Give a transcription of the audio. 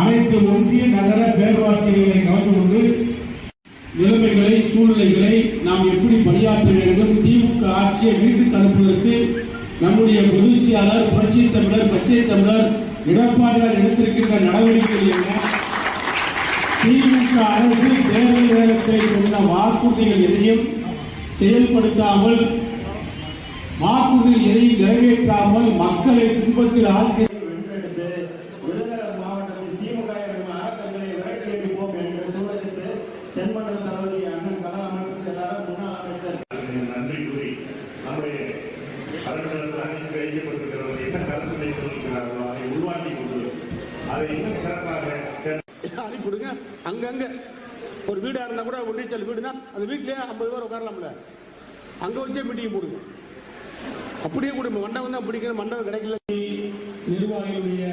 அனைத்து ஒன்றிய நகர பேரவாசிகளை கலந்து கொண்டு நிலைமைகளை சூழ்நிலைகளை நாம் எப்படி பணியாற்ற வேண்டும், திமுக ஆட்சியை வீட்டுக்கு அனுப்புவதற்கு நம்முடைய பொதுச் செயலாளர் புரட்சி தமிழர் பச்சை தமிழர் எடப்பாடியார் எடுத்திருக்கின்ற நடவடிக்கைகள் என்ன, திமுக அரசு தேர்தல் நேரத்தில் சொன்ன வாக்குறுதிகள் எதையும் செயல்படுத்தாமல் வாக்குறுதிகள் எதையும் நிறைவேற்றாமல் மக்களை துன்பத்தில் ஆழ்த்தி விருதுநகர் மாவட்டத்தில் திமுக அரக்கங்களை விரட்டியடிப்போம் என்ற சூழலுக்கு தென்மண்டல தளபதி அண்ணன் கல அமைச்சர் செயலாளர் முன்னாள் அமைச்சர் நன்றி கூறி நம்முடைய அரசியல் கையப்பட்டிருக்கிறது என்ன கருத்துக்களை சொல்லியிருக்கிறார்களோ அதை உருவாக்கி கொண்டு அதை இன்னும் சிறப்பாக அனுப்பிவிடுங்க. அங்கங்க ஒரு வீடா இருந்தா கூட ஒன்றியல் வீடுனா அந்த வீட்லயே 50 பேர் உட்காரலாம்ல, அங்க வச்சே மீட்டிங் போடுங்க. அப்படியே கூட மண்டபம் தான் பிடிக்கிற மண்டபம் கிடைக்கல. நிர்வாகிகளுடைய